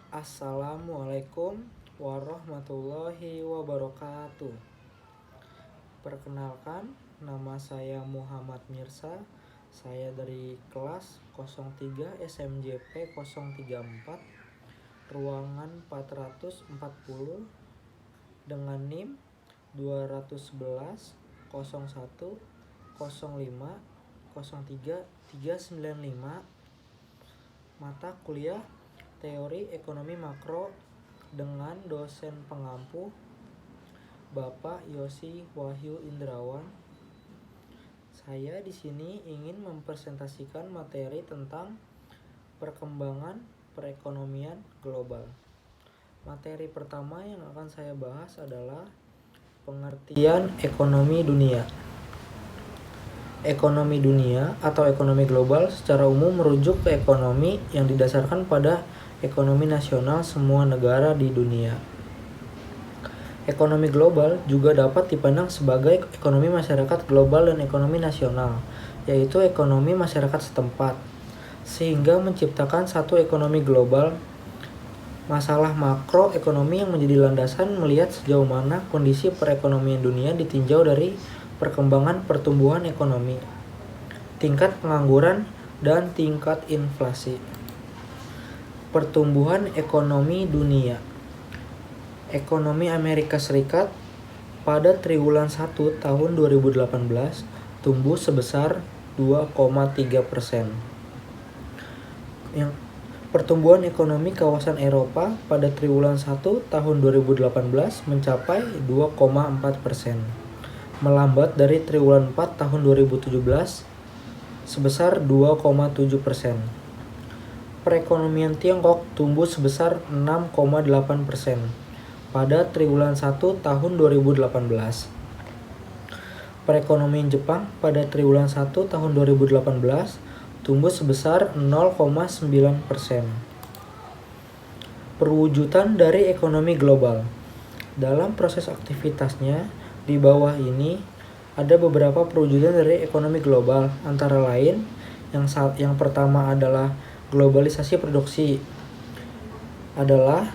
Assalamualaikum warahmatullahi wabarakatuh. Perkenalkan, nama saya Muhammad Mirsa. Saya dari kelas 03 SMJP 034, ruangan 440 dengan NIM 211 01 05 03 395. Mata kuliah Teori Ekonomi Makro dengan dosen pengampu Bapak Yosi Wahyu Indrawan. Saya di sini ingin mempresentasikan materi tentang perkembangan perekonomian global. Materi pertama yang akan saya bahas adalah pengertian ekonomi dunia. Ekonomi dunia atau ekonomi global secara umum merujuk ke ekonomi yang didasarkan pada ekonomi nasional semua negara di dunia. Ekonomi global juga dapat dipandang sebagai ekonomi masyarakat global dan ekonomi nasional, yaitu ekonomi masyarakat setempat, sehingga menciptakan satu ekonomi global. Masalah makroekonomi yang menjadi landasan melihat sejauh mana kondisi perekonomian dunia ditinjau dari perkembangan pertumbuhan ekonomi, tingkat pengangguran, dan tingkat inflasi. Pertumbuhan ekonomi dunia. Ekonomi Amerika Serikat pada triwulan 1 tahun 2018 tumbuh sebesar 2,3%. Yang pertumbuhan ekonomi kawasan Eropa pada triwulan 1 tahun 2018 mencapai 2,4%, melambat dari triwulan 4 tahun 2017 sebesar 2,7%. Perekonomian Tiongkok tumbuh sebesar 6,8% pada triwulan 1 tahun 2018. Perekonomian Jepang pada triwulan 1 tahun 2018 tumbuh sebesar 0,9%. Perwujudan dari ekonomi global. Dalam proses aktivitasnya di bawah ini ada beberapa perwujudan dari ekonomi global, antara lain yang pertama adalah globalisasi produksi, adalah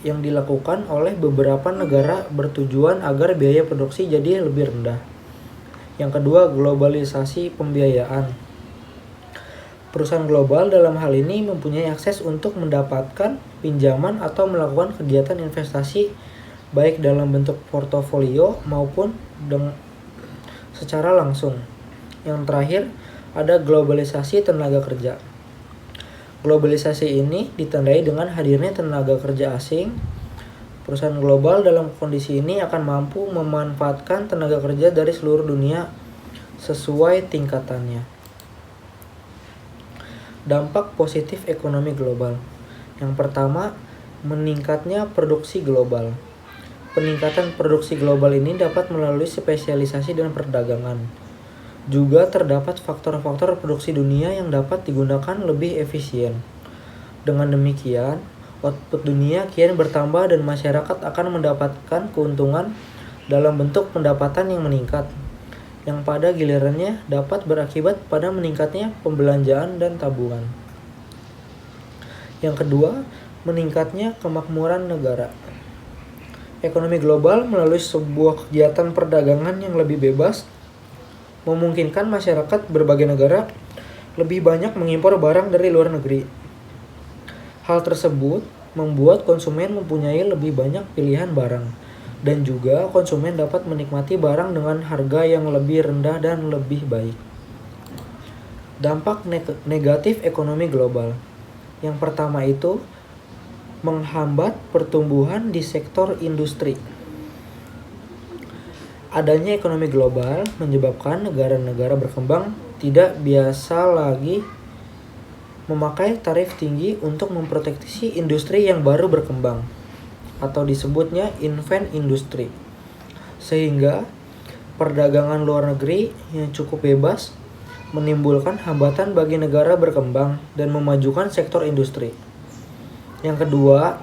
yang dilakukan oleh beberapa negara bertujuan agar biaya produksi jadi lebih rendah. Yang kedua, globalisasi pembiayaan. Perusahaan global dalam hal ini mempunyai akses untuk mendapatkan pinjaman atau melakukan kegiatan investasi baik dalam bentuk portofolio maupun secara langsung. Yang terakhir, ada globalisasi tenaga kerja. Globalisasi ini ditandai dengan hadirnya tenaga kerja asing. Perusahaan global dalam kondisi ini akan mampu memanfaatkan tenaga kerja dari seluruh dunia sesuai tingkatannya. Dampak positif ekonomi global. Yang pertama, meningkatnya produksi global. Peningkatan produksi global ini dapat melalui spesialisasi dan perdagangan. Juga terdapat faktor-faktor produksi dunia yang dapat digunakan lebih efisien. Dengan demikian, output dunia kian bertambah dan masyarakat akan mendapatkan keuntungan dalam bentuk pendapatan yang meningkat, yang pada gilirannya dapat berakibat pada meningkatnya pembelanjaan dan tabungan. Yang kedua, meningkatnya kemakmuran negara. Ekonomi global melalui sebuah kegiatan perdagangan yang lebih bebas memungkinkan masyarakat berbagai negara lebih banyak mengimpor barang dari luar negeri. Hal tersebut membuat konsumen mempunyai lebih banyak pilihan barang, dan juga konsumen dapat menikmati barang dengan harga yang lebih rendah dan lebih baik. Dampak negatif ekonomi global. Yang pertama itu menghambat pertumbuhan di sektor industri. Adanya ekonomi global menyebabkan negara-negara berkembang tidak biasa lagi memakai tarif tinggi untuk memproteksi industri yang baru berkembang, atau disebutnya infant industry, sehingga perdagangan luar negeri yang cukup bebas menimbulkan hambatan bagi negara berkembang dan memajukan sektor industri. Yang kedua,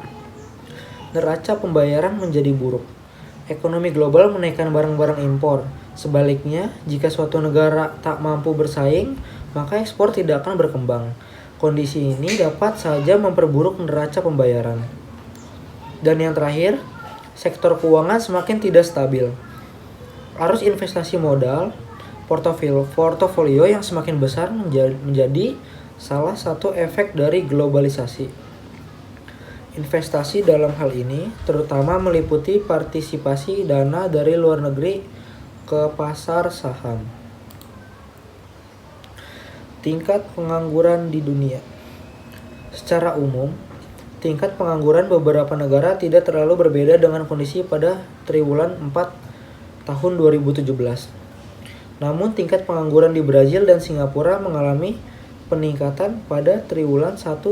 neraca pembayaran menjadi buruk. Ekonomi global menaikkan barang-barang impor. Sebaliknya, jika suatu negara tak mampu bersaing, maka ekspor tidak akan berkembang. Kondisi ini dapat saja memperburuk neraca pembayaran. Dan yang terakhir, sektor keuangan semakin tidak stabil. Arus investasi modal, portofolio yang semakin besar menjadi salah satu efek dari globalisasi. Investasi dalam hal ini terutama meliputi partisipasi dana dari luar negeri ke pasar saham. Tingkat pengangguran di dunia. Secara umum, tingkat pengangguran beberapa negara tidak terlalu berbeda dengan kondisi pada triwulan 4 tahun 2017. Namun tingkat pengangguran di Brazil dan Singapura mengalami peningkatan pada triwulan 1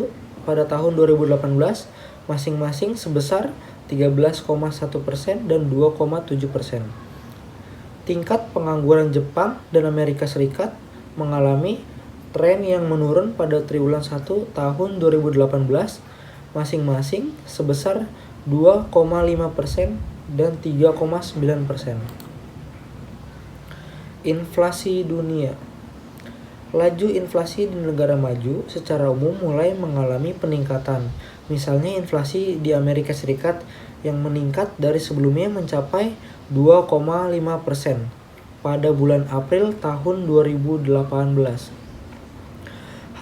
pada tahun 2018 masing-masing sebesar 13,1% dan 2,7%. Tingkat pengangguran Jepang dan Amerika Serikat mengalami tren yang menurun pada triwulan 1 tahun 2018 masing-masing sebesar 2,5% dan 3,9%. Inflasi dunia. Laju inflasi di negara maju secara umum mulai mengalami peningkatan. Misalnya inflasi di Amerika Serikat yang meningkat dari sebelumnya mencapai 2,5% pada bulan April tahun 2018.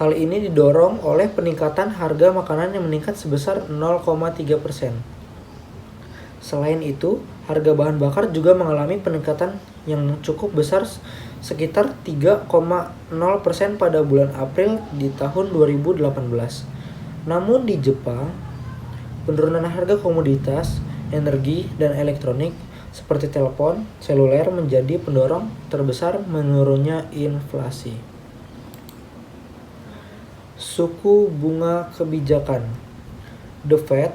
Hal ini didorong oleh peningkatan harga makanan yang meningkat sebesar 0,3%. Selain itu, harga bahan bakar juga mengalami peningkatan yang cukup besar sekitar 3,0% pada bulan April di tahun 2018. Namun di Jepang, penurunan harga komoditas, energi, dan elektronik seperti telepon seluler menjadi pendorong terbesar menurunnya inflasi. Suku bunga kebijakan. The Fed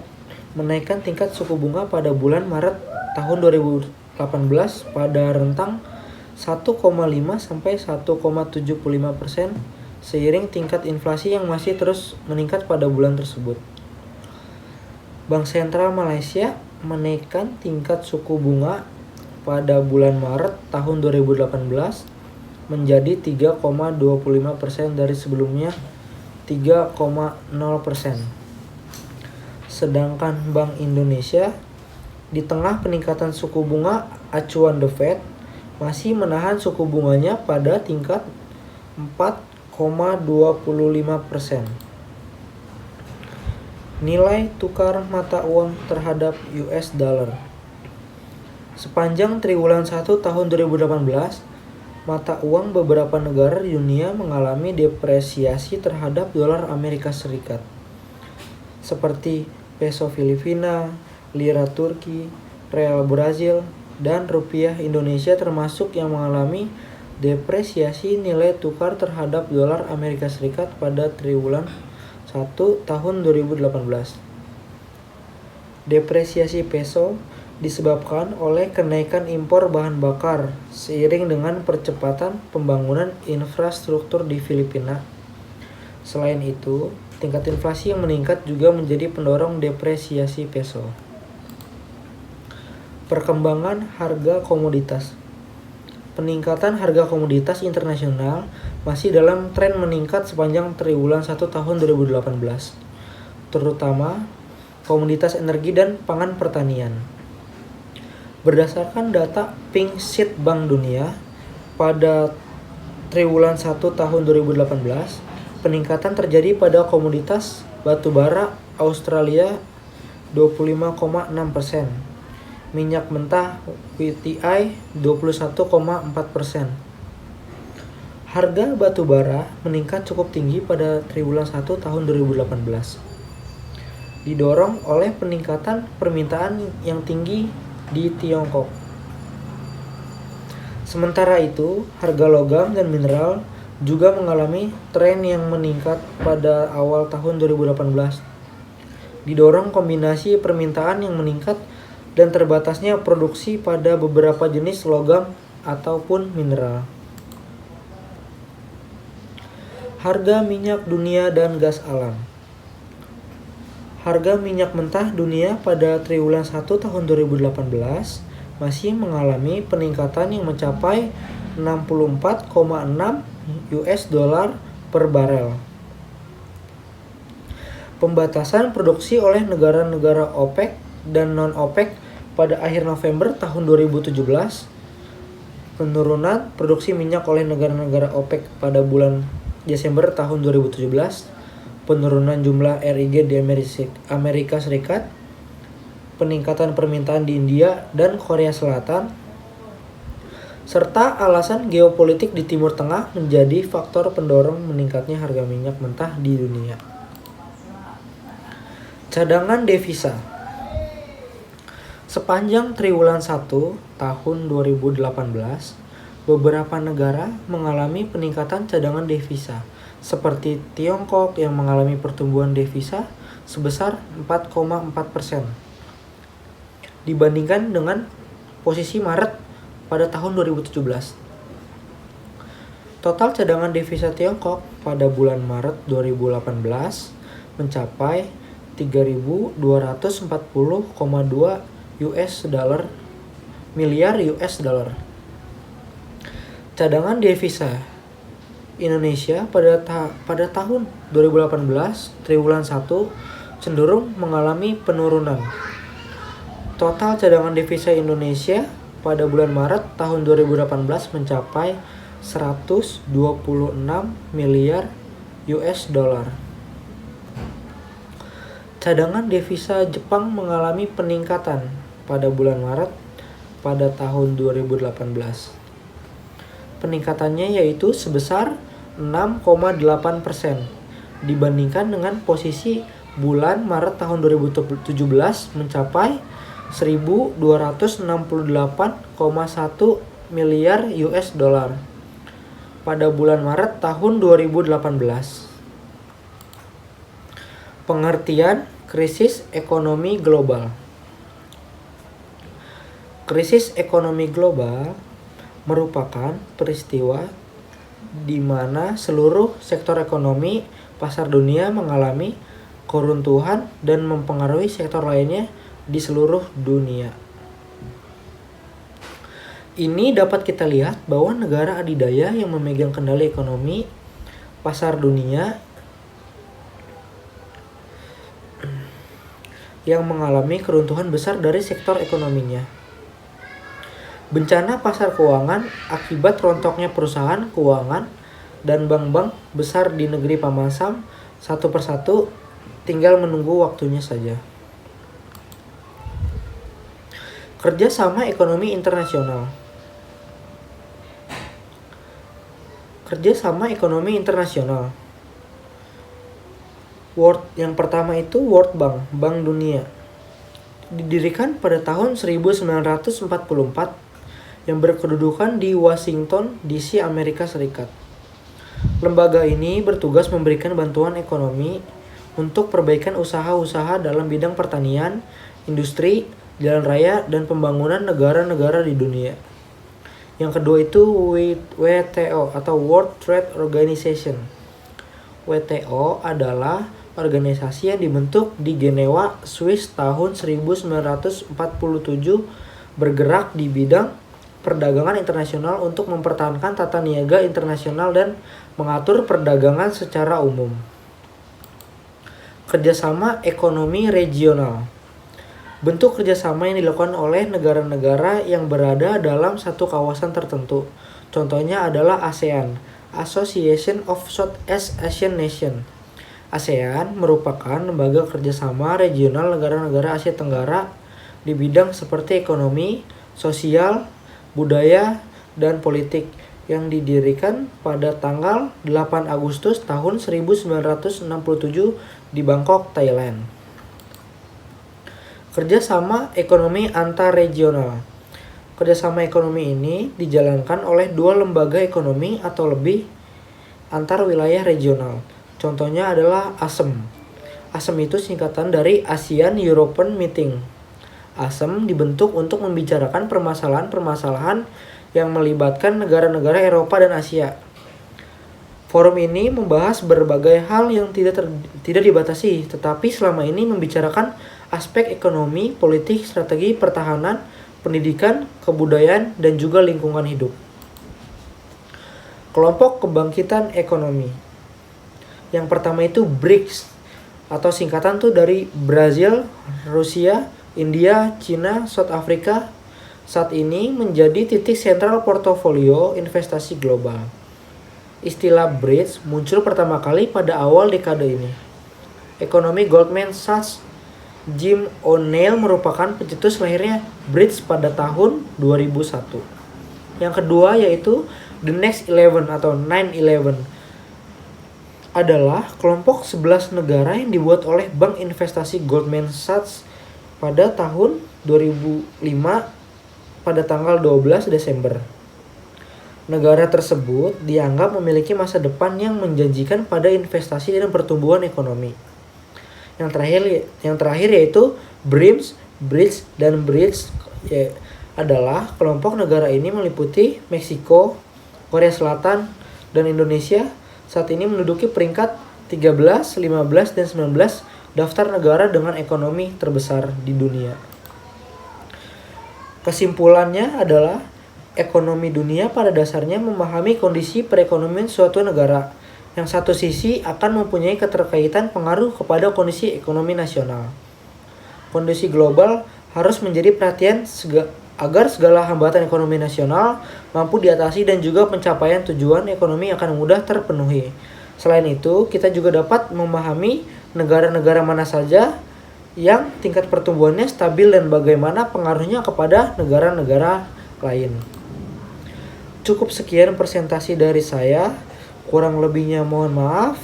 menaikkan tingkat suku bunga pada bulan Maret tahun 2018 pada rentang 1,5 sampai 1,75% seiring tingkat inflasi yang masih terus meningkat pada bulan tersebut. Bank Sentral Malaysia menaikkan tingkat suku bunga pada bulan Maret tahun 2018 menjadi 3,25% dari sebelumnya 3,0%. Sedangkan Bank Indonesia di tengah peningkatan suku bunga acuan The Fed masih menahan suku bunganya pada tingkat 4,25%. Nilai tukar mata uang terhadap US dollar. Sepanjang triwulan 1 tahun 2018, mata uang beberapa negara di dunia mengalami depresiasi terhadap dolar Amerika Serikat, seperti peso Filipina, lira Turki, real Brazil, dan rupiah Indonesia termasuk yang mengalami depresiasi nilai tukar terhadap dolar Amerika Serikat pada triwulan 1 tahun 2018. Depresiasi peso disebabkan oleh kenaikan impor bahan bakar seiring dengan percepatan pembangunan infrastruktur di Filipina. Selain itu, tingkat inflasi yang meningkat juga menjadi pendorong depresiasi peso. Perkembangan harga komoditas. Peningkatan harga komoditas internasional masih dalam tren meningkat sepanjang triwulan 1 tahun 2018, terutama komoditas energi dan pangan pertanian. Berdasarkan data Pink Sheet Bank Dunia, pada triwulan 1 tahun 2018, peningkatan terjadi pada komoditas batubara Australia 25,6%, minyak mentah WTI 21,4%. Harga batubara meningkat cukup tinggi pada triwulan 1 tahun 2018, didorong oleh peningkatan permintaan yang tinggi di Tiongkok. Sementara itu, harga logam dan mineral juga mengalami tren yang meningkat pada awal tahun 2018, didorong kombinasi permintaan yang meningkat dan terbatasnya produksi pada beberapa jenis logam ataupun mineral. Harga minyak dunia dan gas alam. Harga minyak mentah dunia pada triwulan 1 tahun 2018 masih mengalami peningkatan yang mencapai 64,6 US dollar per barel. Pembatasan produksi oleh negara-negara OPEC dan non-OPEC pada akhir November tahun 2017. Penurunan produksi minyak oleh negara-negara OPEC pada bulan Desember tahun 2017. Penurunan jumlah RIG di Amerika Serikat. Peningkatan permintaan di India dan Korea Selatan. Serta alasan geopolitik di Timur Tengah menjadi faktor pendorong meningkatnya harga minyak mentah di dunia. Cadangan devisa. Sepanjang triwulan 1 tahun 2018, beberapa negara mengalami peningkatan cadangan devisa, seperti Tiongkok yang mengalami pertumbuhan devisa sebesar 4,4% dibandingkan dengan posisi Maret pada tahun 2017. Total cadangan devisa Tiongkok pada bulan Maret 2018 mencapai 3.240,2 miliar US dollar. Cadangan devisa Indonesia pada tahun 2018 triwulan 1 cenderung mengalami penurunan. Total cadangan devisa Indonesia pada bulan Maret tahun 2018 mencapai 126 miliar US dollar. Cadangan devisa Jepang mengalami peningkatan pada bulan Maret pada tahun 2018. Peningkatannya yaitu sebesar 6,8% dibandingkan dengan posisi bulan Maret tahun 2017 mencapai 1.268,1 miliar US dollar pada bulan Maret tahun 2018. Pengertian krisis ekonomi global. Krisis ekonomi global merupakan peristiwa di mana seluruh sektor ekonomi pasar dunia mengalami keruntuhan dan mempengaruhi sektor lainnya di seluruh dunia. Ini dapat kita lihat bahwa negara adidaya yang memegang kendali ekonomi pasar dunia yang mengalami keruntuhan besar dari sektor ekonominya. Bencana pasar keuangan akibat rontoknya perusahaan keuangan dan bank-bank besar di negeri Pamasam satu persatu tinggal menunggu waktunya saja. Kerjasama ekonomi internasional. Kerjasama ekonomi internasional. Yang pertama itu World Bank, Bank Dunia. Didirikan pada tahun 1944 yang berkedudukan di Washington DC, Amerika Serikat. Lembaga ini bertugas memberikan bantuan ekonomi untuk perbaikan usaha-usaha dalam bidang pertanian, industri, jalan raya, dan pembangunan negara-negara di dunia. Yang kedua itu WTO atau World Trade Organization. WTO adalah organisasi yang dibentuk di Jenewa, Swiss tahun 1947 bergerak di bidang perdagangan internasional untuk mempertahankan tata niaga internasional dan mengatur perdagangan secara umum. Kerjasama ekonomi regional. Bentuk kerjasama yang dilakukan oleh negara-negara yang berada dalam satu kawasan tertentu. Contohnya adalah ASEAN, Association of Southeast Asian Nations. ASEAN merupakan lembaga kerjasama regional negara-negara Asia Tenggara di bidang seperti ekonomi, sosial, budaya, dan politik yang didirikan pada tanggal 8 Agustus tahun 1967 di Bangkok, Thailand. Kerjasama ekonomi antar-regional. Kerjasama ekonomi ini dijalankan oleh dua lembaga ekonomi atau lebih antar wilayah regional. Contohnya adalah ASEM. ASEM itu singkatan dari ASEAN European Meeting. ASEM dibentuk untuk membicarakan permasalahan-permasalahan yang melibatkan negara-negara Eropa dan Asia. Forum ini membahas berbagai hal yang tidak dibatasi, tetapi selama ini membicarakan aspek ekonomi, politik, strategi, pertahanan, pendidikan, kebudayaan, dan juga lingkungan hidup. Kelompok kebangkitan ekonomi. Yang pertama itu BRICS. atau singkatan tuh dari Brazil, Rusia, India, Cina, South Africa, saat ini menjadi titik sentral portofolio investasi global. Istilah BRICS muncul pertama kali pada awal dekade ini. Ekonomi Goldman Sachs Jim O'Neill merupakan pencetus lahirnya BRICS pada tahun 2001. Yang kedua yaitu The Next 11 atau 9/11 adalah kelompok 11 negara yang dibuat oleh Bank Investasi Goldman Sachs pada tahun 2005 pada tanggal 12 Desember. Negara tersebut dianggap memiliki masa depan yang menjanjikan pada investasi dan pertumbuhan ekonomi. Yang terakhir yaitu BRICS, BRICS dan BRICS adalah kelompok negara ini meliputi Meksiko, Korea Selatan, dan Indonesia. Saat ini menduduki peringkat 13, 15, dan 19 daftar negara dengan ekonomi terbesar di dunia. Kesimpulannya adalah ekonomi dunia pada dasarnya memahami kondisi perekonomian suatu negara yang satu sisi akan mempunyai keterkaitan pengaruh kepada kondisi ekonomi nasional. Kondisi global harus menjadi perhatian agar segala hambatan ekonomi nasional mampu diatasi dan juga pencapaian tujuan ekonomi akan mudah terpenuhi. Selain itu, kita juga dapat memahami negara-negara mana saja yang tingkat pertumbuhannya stabil dan bagaimana pengaruhnya kepada negara-negara lain. Cukup sekian presentasi dari saya. Kurang lebihnya mohon maaf.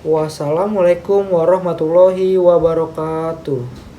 Wassalamualaikum warahmatullahi wabarakatuh.